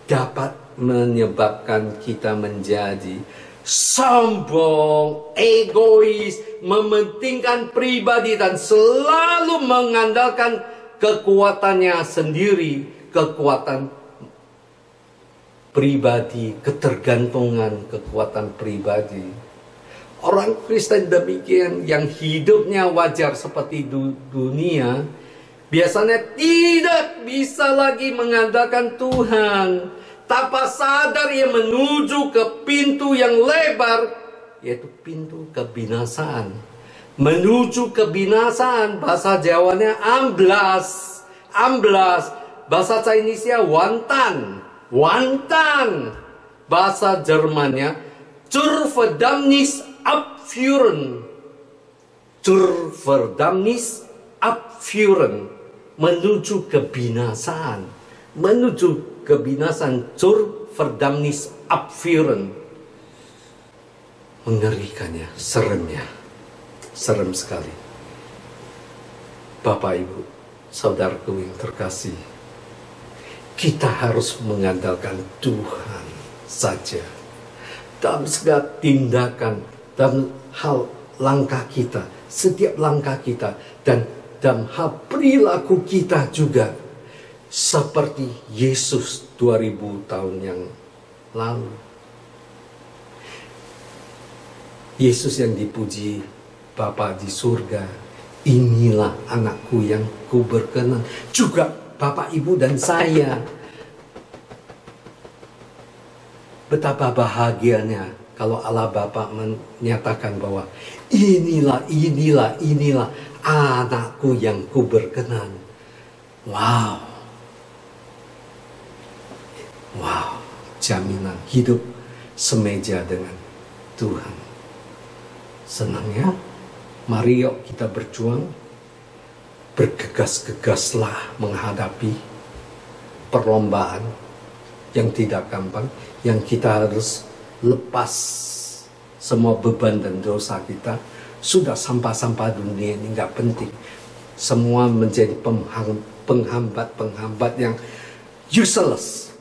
B: dapat menyebabkan kita menjadi sombong, egois, mementingkan pribadi, dan selalu mengandalkan kekuatannya sendiri, kekuatan pribadi, ketergantungan kekuatan pribadi. Orang Kristen demikian, yang hidupnya wajar seperti dunia, biasanya tidak bisa lagi mengandalkan Tuhan. Tanpa sadar ia menuju ke pintu yang lebar, yaitu pintu kebinasaan. Menuju kebinasaan, bahasa Jawanya amblas. Amblas, bahasa Chinese-nya wantan. Wantan, bahasa Jermannya zur Verdammnis abführen. Zur Verdammnis abführen, menuju kebinasaan. Menuju kebinasaan, zur Verdammnis abführen. Mengerikannya, seremnya. Serem sekali. Bapak, Ibu, saudaraku yang terkasih, kita harus mengandalkan Tuhan saja dalam segala tindakan, dalam hal langkah kita, setiap langkah kita, dan dalam hal perilaku kita juga, seperti Yesus 2000 tahun yang lalu. Yesus yang dipuji Bapa di surga, inilah anakku yang kuberkenan. Juga Bapak, Ibu, dan saya. Betapa bahagianya kalau Allah Bapa menyatakan bahwa inilah anakku yang kuberkenan. Wow. Wow, jaminan hidup semeja dengan Tuhan. Senang ya? Mari yuk kita berjuang. Bergegas-gegaslah menghadapi perlombaan yang tidak gampang, yang kita harus lepas semua beban dan dosa kita. Sudah sampah-sampah dunia ini nggak penting. Semua menjadi penghambat yang useless.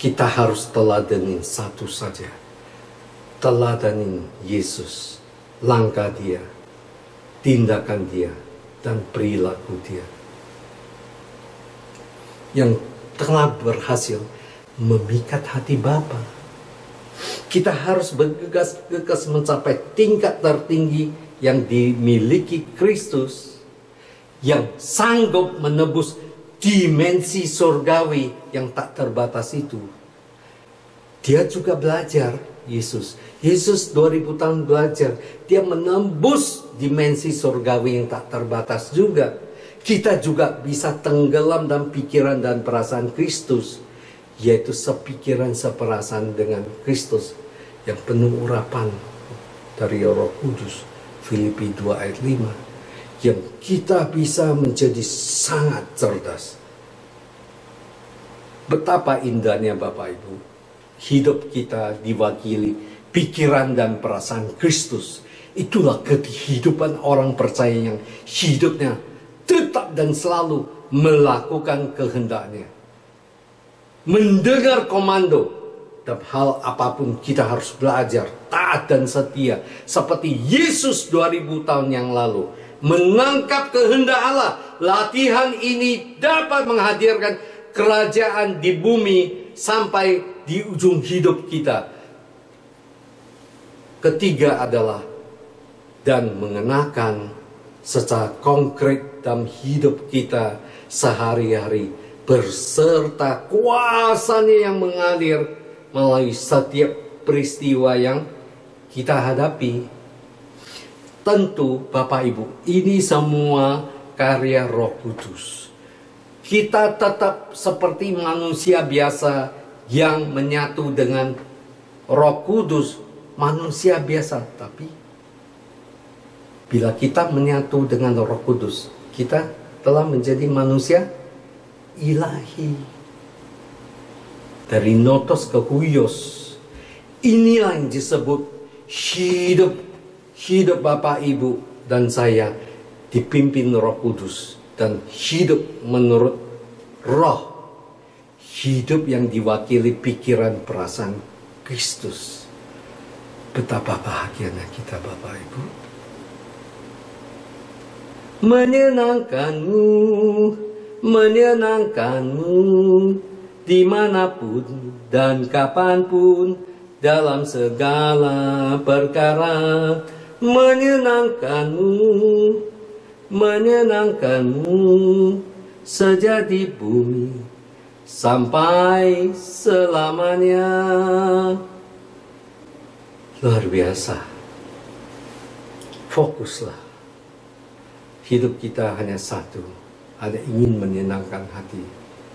B: Kita harus teladenin satu saja. Teladenin Yesus, langkah Dia, tindakan Dia, dan perilaku Dia, yang telah berhasil memikat hati Bapa. Kita harus bergegas-gegas mencapai tingkat tertinggi yang dimiliki Kristus, yang sanggup menebus dimensi surgawi yang tak terbatas itu. Dia juga belajar, Yesus 2000 tahun belajar. Dia menembus dimensi surgawi yang tak terbatas juga. Kita juga bisa tenggelam dalam pikiran dan perasaan Kristus, yaitu sepikiran seperasaan dengan Kristus yang penuh urapan dari Roh Kudus. Filipi 2 ayat 5. Yang kita bisa menjadi sangat cerdas. Betapa indahnya Bapak Ibu, hidup kita diwakili pikiran dan perasaan Kristus. Itulah kehidupan orang percaya yang hidupnya tetap dan selalu melakukan kehendaknya. Mendengar komando. Dalam hal apapun kita harus belajar taat dan setia. Seperti Yesus 2000 tahun yang lalu. Menangkap kehendak Allah. Latihan ini dapat menghadirkan kerajaan di bumi sampai di ujung hidup kita. Ketiga adalah dan mengenakan secara konkret dalam hidup kita sehari-hari berserta kuasanya yang mengalir melalui setiap peristiwa yang kita hadapi. Tentu Bapak Ibu, ini semua karya Roh Kudus. Kita tetap seperti manusia biasa yang menyatu dengan Roh Kudus, manusia biasa. Tapi bila kita menyatu dengan Roh Kudus, kita telah menjadi manusia ilahi. Dari notos ke huios. Inilah yang disebut hidup Bapak Ibu dan saya dipimpin Roh Kudus, dan hidup menurut Roh, hidup yang diwakili pikiran perasaan Kristus. Betapa bahagianya kita Bapak Ibu. Menyenangkanmu dimanapun dan kapanpun, dalam segala perkara. Menyenangkanmu sejati bumi sampai selamanya. Luar biasa. Fokuslah. Hidup kita hanya satu, hanya ingin menyenangkan hati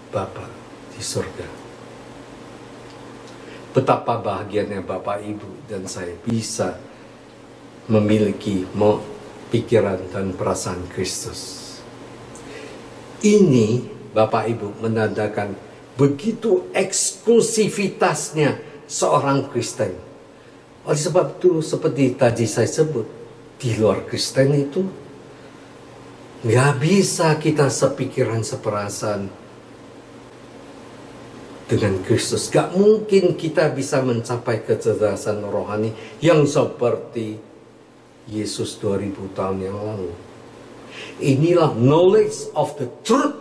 B: Bapa di surga. Betapa bahagianya Bapak Ibu dan saya bisa memiliki pikiran dan perasaan Kristus. Ini Bapak Ibu menandakan begitu eksklusivitasnya seorang Kristen. Oleh sebab itu, seperti tadi saya sebut, di luar Kristen itu nggak bisa kita sepikiran seperasaan dengan Kristus. Gak mungkin kita bisa mencapai kecerdasan rohani yang seperti Yesus 2000 tahun yang lalu. Inilah knowledge of the truth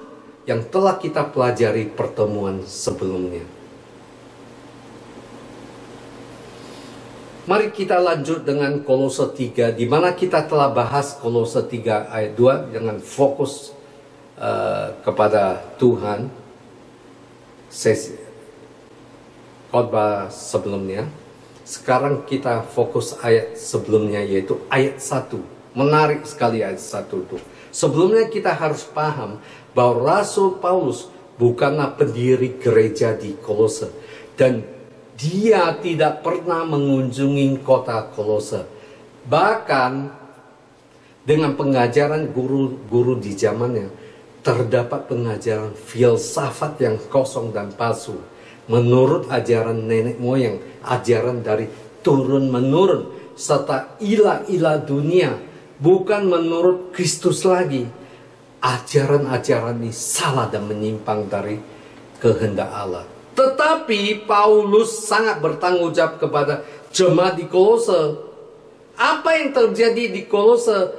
B: yang telah kita pelajari pertemuan sebelumnya. Mari kita lanjut dengan Kolose 3, di mana kita telah bahas Kolose 3 ayat 2 dengan fokus kepada Tuhan. Sesi khotbah sebelumnya. Sekarang kita fokus ayat sebelumnya, yaitu ayat 1. Menarik sekali ayat 1 itu. Sebelumnya kita harus paham bahwa Rasul Paulus bukanlah pendiri gereja di Kolose, dan dia tidak pernah mengunjungi kota Kolose. Bahkan dengan pengajaran guru-guru di zamannya, terdapat pengajaran filsafat yang kosong dan palsu. Menurut ajaran nenek moyang, ajaran dari turun-menurun, serta ilah-ilah dunia, bukan menurut Kristus lagi. Ajaran-ajaran ini salah dan menyimpang dari kehendak Allah. Tetapi Paulus sangat bertanggung jawab kepada jemaat di Kolose. Apa yang terjadi di Kolose?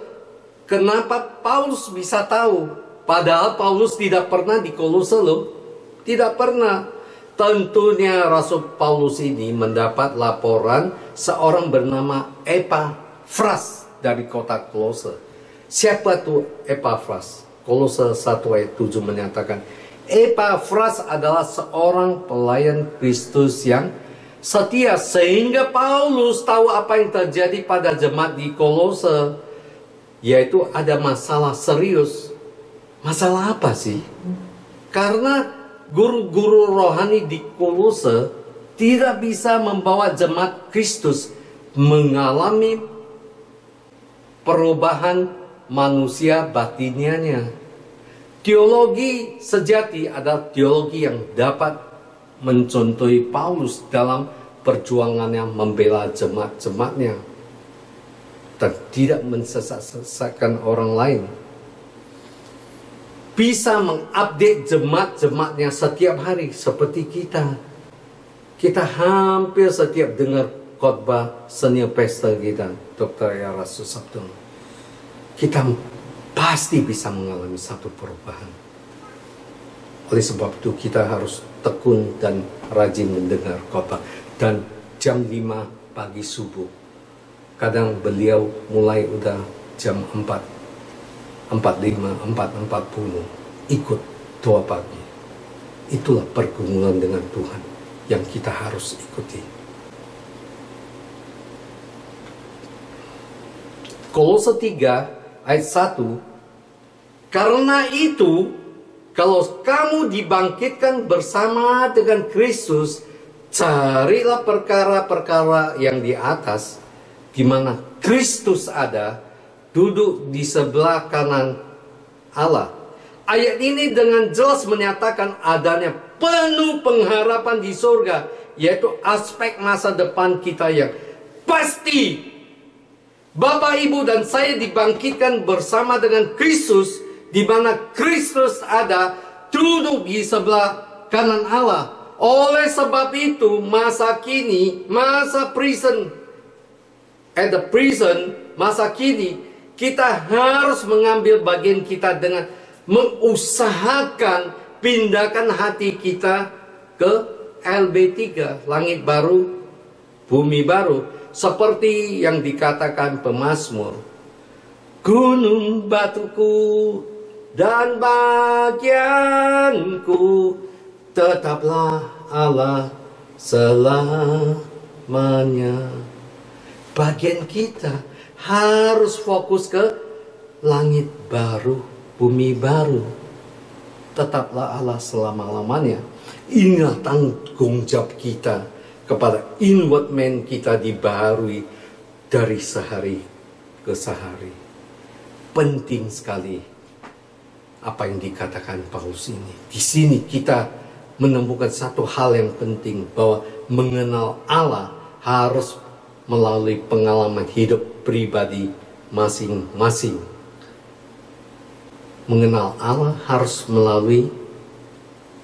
B: Kenapa Paulus bisa tahu? Padahal Paulus tidak pernah di Kolose loh. Tidak pernah. Tentunya Rasul Paulus ini mendapat laporan seorang bernama Epafras dari kota Kolose. Siapa tuh Epafras? Kolose 1 ayat 7 menyatakan, Epafras adalah seorang pelayan Kristus yang setia, sehingga Paulus tahu apa yang terjadi pada jemaat di Kolose, yaitu ada masalah serius. Masalah apa sih? Karena guru-guru rohani di Kolose tidak bisa membawa jemaat Kristus mengalami perubahan manusia batinianya. Teologi sejati adalah teologi yang dapat mencontohi Paulus dalam perjuangannya membela jemaat-jemaatnya dan tidak mensesat-sesatkan orang lain. Bisa mengupdate jemaat-jemaatnya setiap hari seperti kita. Kita hampir setiap dengar khotbah senior pastor kita, Dr. Yara Susabdo. Kita pasti bisa mengalami satu perubahan. Oleh sebab itu kita harus tekun dan rajin mendengar khotbah. Dan jam 5 pagi subuh. Kadang beliau mulai udah jam 4, 4:05, 4:40. Ikut doa pagi. Itulah pergumulan dengan Tuhan yang kita harus ikuti. Kolose 3 ayat 1. Karena itu, kalau kamu dibangkitkan bersama dengan Kristus, carilah perkara-perkara yang di atas, di mana Kristus ada, duduk di sebelah kanan Allah. Ayat ini dengan jelas menyatakan adanya penuh pengharapan di surga, yaitu aspek masa depan kita yang pasti. Bapak, Ibu, dan saya dibangkitkan bersama dengan Kristus, di mana Kristus ada, duduk di sebelah kanan Allah. Oleh sebab itu, masa kini, masa prison, masa kini, kita harus mengambil bagian kita dengan mengusahakan pindahkan hati kita ke LB3, langit baru, bumi baru. Seperti yang dikatakan pemazmur, gunung batuku dan bagianku, tetaplah Allah selamanya. Bagian kita harus fokus ke langit baru, bumi baru. Tetaplah Allah selama-lamanya. Inilah tanggung jawab kita kepada inward man kita dibaharui dari sehari ke sehari. Penting sekali apa yang dikatakan Paulus ini. Di sini kita menemukan satu hal yang penting, bahwa mengenal Allah harus melalui pengalaman hidup pribadi masing-masing. Mengenal Allah harus melalui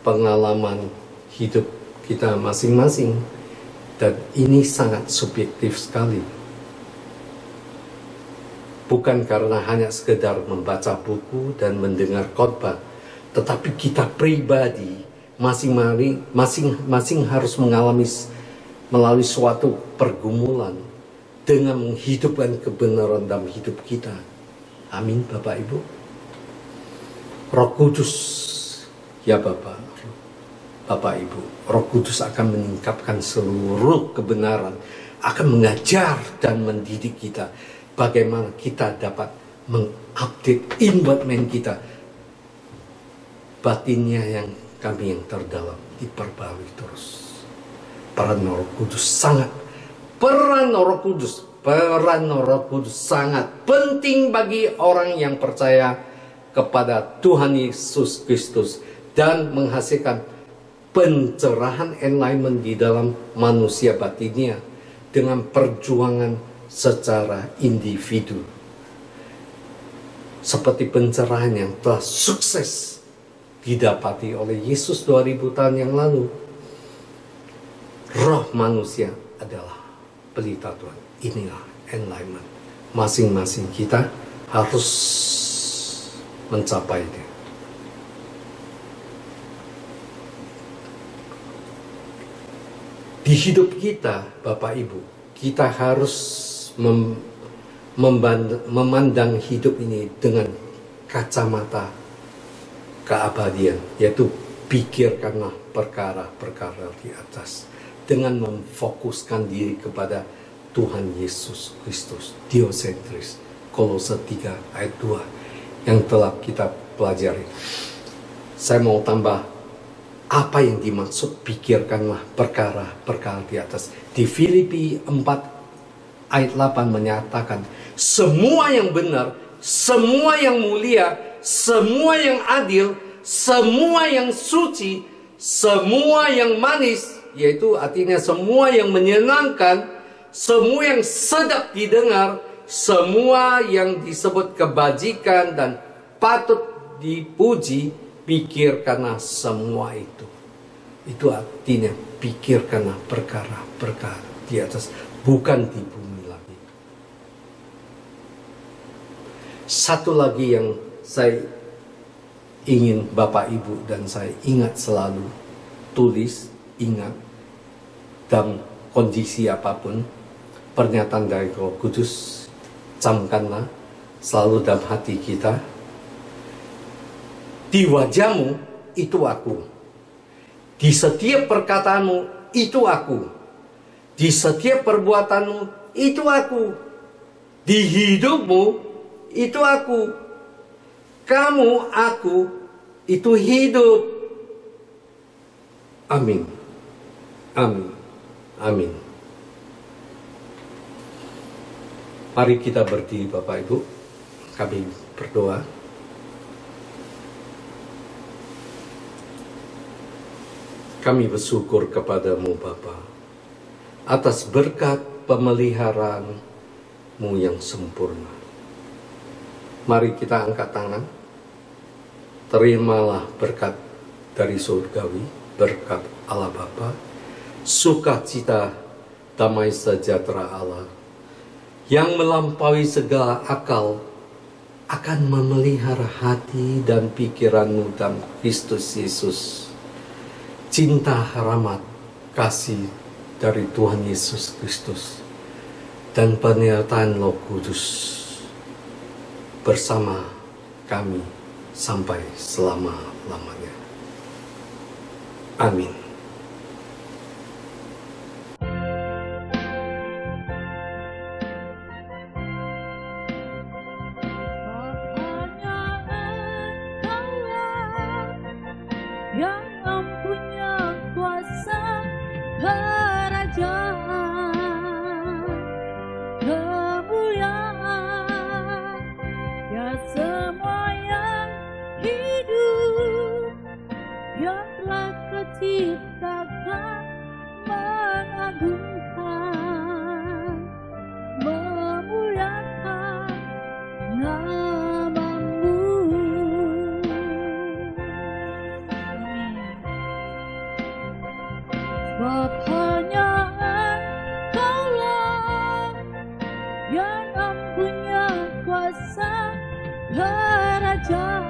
B: pengalaman hidup kita masing-masing. Dan ini sangat subjektif sekali. Bukan karena hanya sekedar membaca buku dan mendengar khotbah, tetapi kita pribadi masing-masing harus mengalami melalui suatu pergumulan dengan menghidupkan kebenaran dalam hidup kita. Amin, Bapak Ibu. Roh Kudus, ya Bapak Ibu, Roh Kudus akan meningkatkan seluruh kebenaran, akan mengajar dan mendidik kita bagaimana kita dapat mengupdate inward man kita, batinnya yang terdalam diperbarui terus. Peran Roh Kudus sangat penting bagi orang yang percaya kepada Tuhan Yesus Kristus dan menghasilkan pencerahan enlightenment di dalam manusia batinnya dengan perjuangan secara individu. Seperti pencerahan yang telah sukses didapati oleh Yesus 2000 tahun yang lalu. Roh manusia adalah pelita Tuhan. Inilah enlightenment. Masing-masing kita harus mencapainya. Di hidup kita, Bapak Ibu, kita harus memandang hidup ini dengan kacamata keabadian, yaitu pikirkanlah perkara-perkara di atas dengan memfokuskan diri kepada Tuhan Yesus Kristus, Diosentris, Kolose 3 ayat 2 yang telah kita pelajari. Saya mau tambah apa yang dimaksud pikirkanlah perkara-perkara di atas. Di Filipi 4 ayat 8 menyatakan, semua yang benar, semua yang mulia, semua yang adil, semua yang suci, semua yang manis, yaitu artinya semua yang menyenangkan, semua yang sedap didengar, semua yang disebut kebajikan dan patut dipuji, pikirkanlah semua itu. Itu artinya pikirkanlah perkara-perkara di atas, bukan di bumi lagi. Satu lagi yang saya ingin Bapak Ibu dan saya ingat selalu, tulis, ingat, dalam kondisi apapun, pernyataan dari Roh Kudus, camkanlah selalu dalam hati kita. Di wajahmu itu aku, di setiap perkataanmu itu aku, di setiap perbuatanmu itu aku. Di hidupmu itu aku. Kamu, aku, itu hidup. Amin. Amin. Amin. Mari kita berdiri Bapak Ibu. Kami berdoa. Kami bersyukur kepadamu Bapa atas berkat pemeliharaanmu yang sempurna. Mari kita angkat tangan. Terimalah berkat dari surgawi, berkat Allah Bapa, sukacita, damai sejahtera Allah yang melampaui segala akal akan memelihara hati dan pikiranmu dalam Kristus Yesus. Cinta, rahmat, kasih dari Tuhan Yesus Kristus dan penyertaan Roh Kudus bersama kami sampai selama-lamanya. Amin.
A: Yang mempunyai kuasa kerajaan, kemuliaan, ya semua yang hidup, yang telah Kau ciptakan, mengagungkan, memuliakan nama-Mu. Sebab hanya Engkaulah yang mempunyai kuasa kerajaan,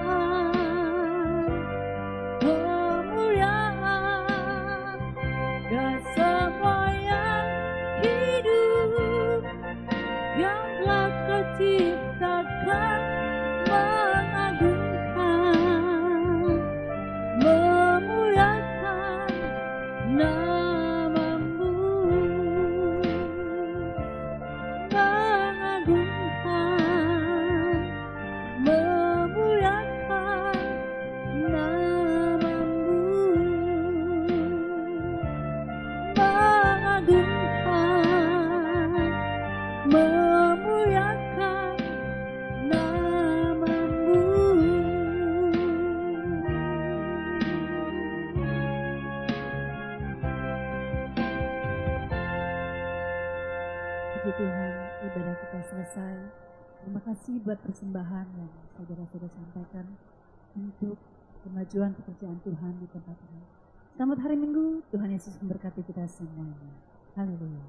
A: kemuliaan, dan semua yang hidup, yang telah Kau ciptakan, mengagungkan, memuliakan nama-Mu, mengagungkan, memuliakan nama-Mu, mengagungkan, memuliakan nama-Mu. Puji Tuhan, ibadah kita selesai. Terima kasih buat persembahan yang saudara-saudara sampaikan untuk kemajuan pekerjaan Tuhan di tempat ini. Selamat hari Minggu, Tuhan Yesus memberkati kita semuanya. Haleluya.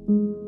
A: Tuhan.